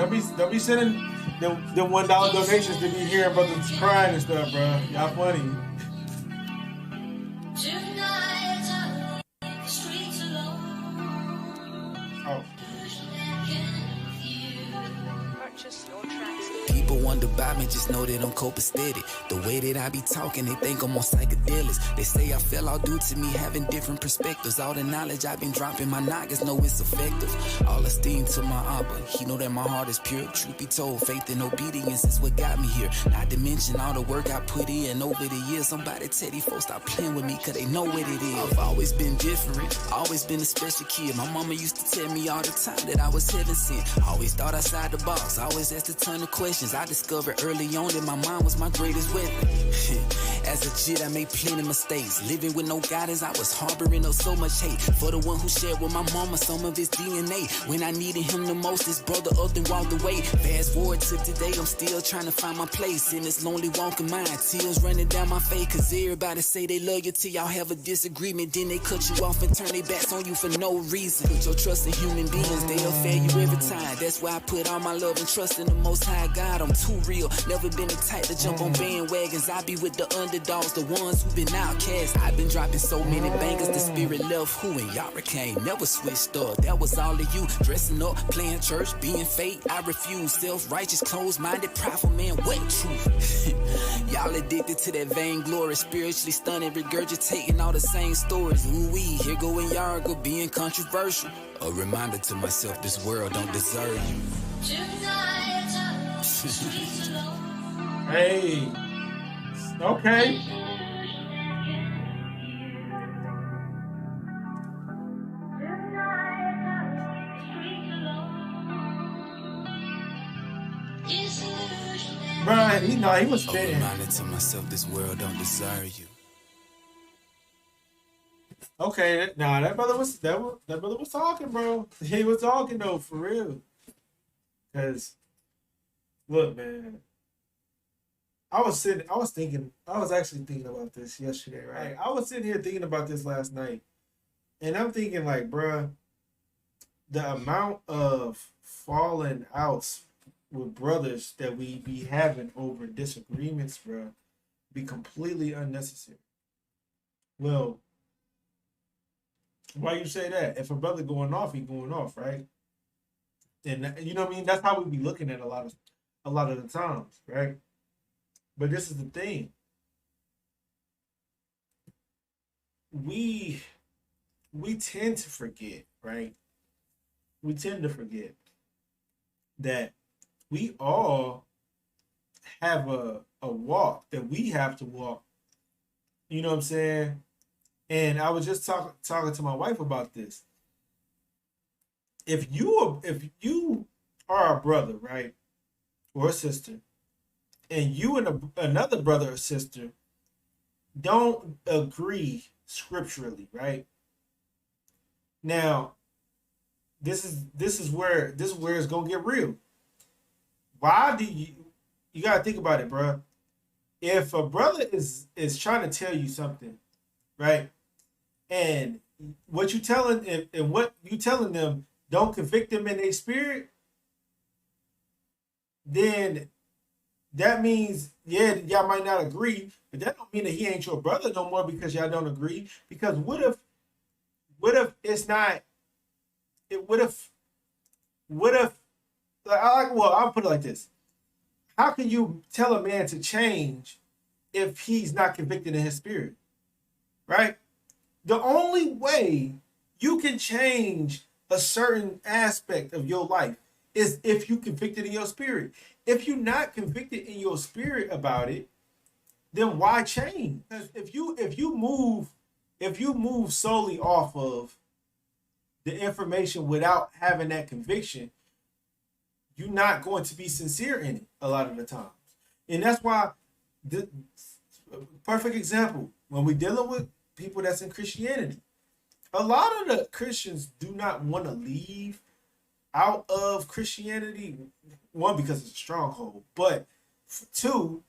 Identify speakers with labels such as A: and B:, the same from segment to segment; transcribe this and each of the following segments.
A: Don't be sending them $1 donations to be hearing brothers crying and stuff, bro. Y'all funny. Oh.
B: Purchase your tracks.
C: People wonder about me, just know that I'm copacetic. The way that I be talking, they think I'm on psychedelics. They say I fell out due to me having different perspectives. All the knowledge I've been dropping, my niggas know it's effective. All esteem to my Abba, he know that my heart is pure. Truth be told, faith and obedience is what got me here. Not to mention all the work I put in over the years. Somebody tell these folks stop playing with me, cause they know what it is. I've always been different, always been a special kid. My mama used to tell me all the time that I was heaven sent. Always thought outside the box, always asked a ton of questions. I discovered early on that my mind was my greatest weapon. As a kid, I made plenty mistakes. Living with no guidance, I was harboring so much hate. For the one who shared with my mama some of his DNA. When I needed him the most, his brother up and walked away. Fast forward to today, I'm still trying to find my place in this lonely walk of mine. Tears running down my face, cause everybody say they love you till y'all have a disagreement. Then they cut you off and turn their backs on you for no reason. Put your trust in human beings, they'll fail you every time. That's why I put all my love and trust in the Most High God. I'm too real, never been the type to jump on bandwagons. I be with the underdogs, the ones who've been outcast. I've been dropping so many bangers, the spirit left who. Inyarachaa ain't never switched up. That was all of you, dressing up, playing church, being fake. I refuse, self-righteous, closed-minded, prideful man, what truth? Y'all addicted to that vainglory, spiritually stunning, regurgitating all the same stories. Ooh-wee, here go Inyarachaa being controversial. A reminder to myself, this world don't deserve you.
A: Hey. Okay. Brian, he was spitting.
C: A reminder to myself, this world don't deserve you.
A: Okay, nah, that brother was talking, bro. He was talking though, for real. Cause, look, man, I was actually thinking about this yesterday, right? I was sitting here thinking about this last night, and I'm thinking like, bruh, the amount of falling outs with brothers that we be having over disagreements, bruh, be completely unnecessary. Well, why you say that? If a brother going off, he going off, right? And you know what I mean? That's how we be looking at a lot of the times, right? But this is the thing. We tend to forget, right? We tend to forget that we all have a walk that we have to walk. You know what I'm saying? And I was just talking to my wife about this. If you are a brother, right, or a sister, and you and another brother or sister don't agree scripturally, right? Now, this is where it's gonna get real. Why do you gotta think about it, bro? If a brother is trying to tell you something, right, and what you telling and what you telling them don't convict them in their spirit, then that means, yeah, y'all might not agree, but that don't mean that he ain't your brother no more because y'all don't agree. Because what if it's not? What if? I'll put it like this: how can you tell a man to change if he's not convicted in his spirit? Right? The only way you can change a certain aspect of your life is if you convicted in your spirit. If you're not convicted in your spirit about it, then why change? Because if you move solely off of the information without having that conviction, you're not going to be sincere in it a lot of the times. And that's why the perfect example, when we're dealing with people that's in Christianity, a lot of the Christians do not want to leave out of Christianity. One, because it's a stronghold, but two,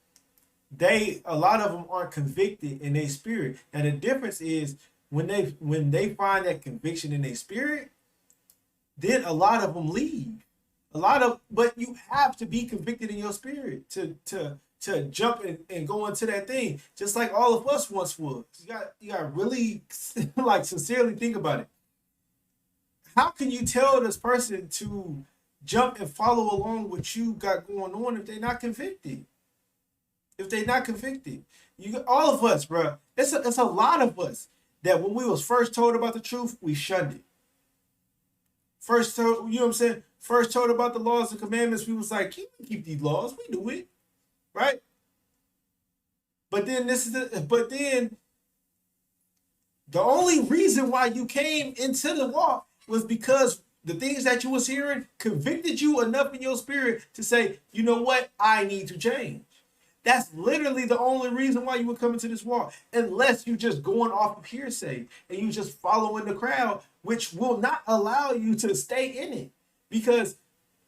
A: a lot of them aren't convicted in their spirit. And the difference is when they find that conviction in their spirit, then a lot of them leave. But you have to be convicted in your spirit to jump and go into that thing, just like all of us once was. You got really like sincerely think about it. How can you tell this person to jump and follow along what you got going on if they're not convicted? If they're not convicted, all of us, bro. It's a lot of us that when we was first told about the truth, we shunned it. First told, you know what I'm saying? First told about the laws and commandments, we was like, keep these laws, we do it, right? But then the only reason why you came into the walk was because the things that you was hearing convicted you enough in your spirit to say, you know what, I need to change. That's literally the only reason why you would come into this walk, unless you just going off of hearsay and you just following the crowd, which will not allow you to stay in it, because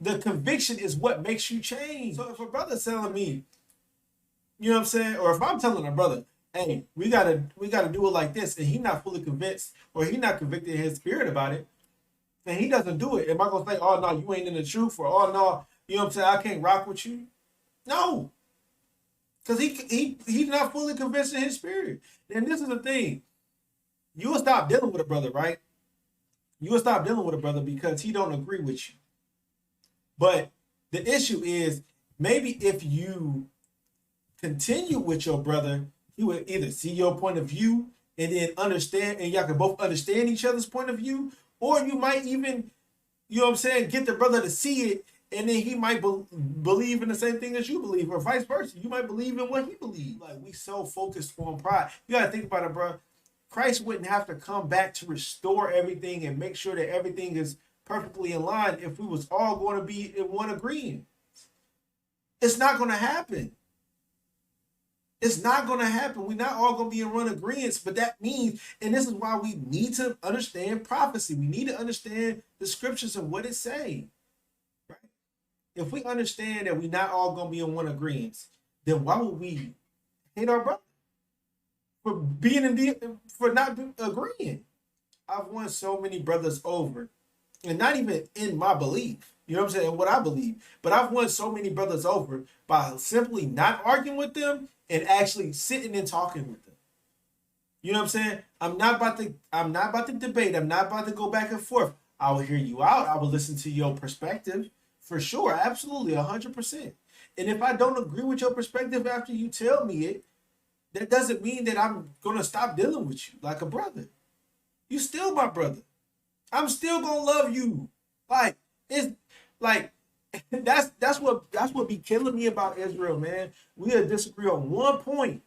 A: the conviction is what makes you change. So if a brother's telling me, you know what I'm saying, or if I'm telling a brother, hey, we gotta do it like this, and he's not fully convinced, or he's not convicted in his spirit about it, and he doesn't do it, am I gonna say, oh no, you ain't in the truth, or oh no, you know what I'm saying, I can't rock with you? No. Because he's not fully convinced in his spirit. And this is the thing. You will stop dealing with a brother, right? You will stop dealing with a brother because he don't agree with you. But the issue is, maybe if you continue with your brother, he would either see your point of view and then understand, and y'all can both understand each other's point of view, or you might even, you know what I'm saying, get the brother to see it, and then he might believe in the same thing as you believe, or vice versa. You might believe in what he believes. Like, we so focused on pride. You got to think about it, bro. Christ wouldn't have to come back to restore everything and make sure that everything is perfectly in line if we was all going to be in one agreement. It's not going to happen. It's not going to happen. We're not all going to be in one agreement, but that means, and this is why we need to understand prophecy. We need to understand the scriptures and what it say. If we understand that we're not all going to be in one agreement, then why would we hate our brother for not agreeing? I've won so many brothers over, and not even in my belief, you know what I'm saying, what I believe, but I've won so many brothers over by simply not arguing with them and actually sitting and talking with them. You know what I'm saying? I'm not about to debate. I'm not about to go back and forth. I will hear you out. I will listen to your perspective. For sure, absolutely, 100%. And if I don't agree with your perspective after you tell me it, that doesn't mean that I'm gonna stop dealing with you like a brother. You still my brother. I'm still gonna love you. Like, it's like that's what be killing me about Israel, man. We'll disagree on one point.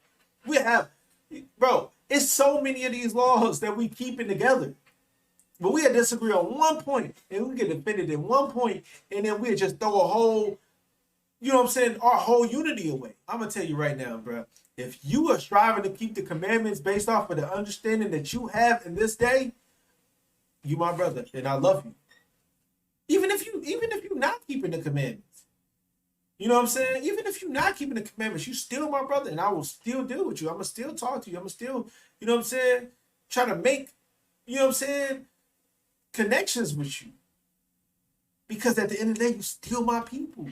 A: It's so many of these laws that we keeping together. But we disagree on one point, and we get offended in one point, and then we just throw a whole, you know what I'm saying, our whole unity away. I'm going to tell you right now, bro, if you are striving to keep the commandments based off of the understanding that you have in this day, you my brother, and I love you. Even if you're not keeping the commandments. You know what I'm saying? Even if you're not keeping the commandments, you still my brother, and I will still deal with you. I'm going to still talk to you. I'm going to still, you know what I'm saying, try to make, you know what I'm saying, connections with you, because at the end of the day, you still my people,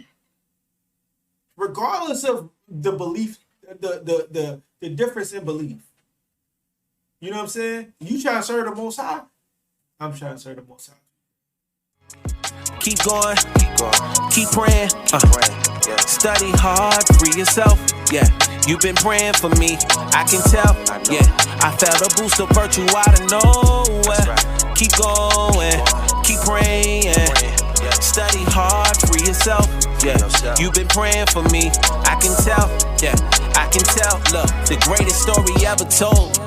A: regardless of the belief, the difference in belief. You know what I'm saying? You trying to serve the Most High, I'm trying to serve the Most High.
D: Keep going, keep praying, study hard, free yourself, yeah. You've been praying for me, I can tell, yeah. I felt a boost of virtue out of nowhere. Keep going, keep praying, study hard, free yourself, yeah. You've been praying for me, I can tell, yeah. I can tell, look, the greatest story ever told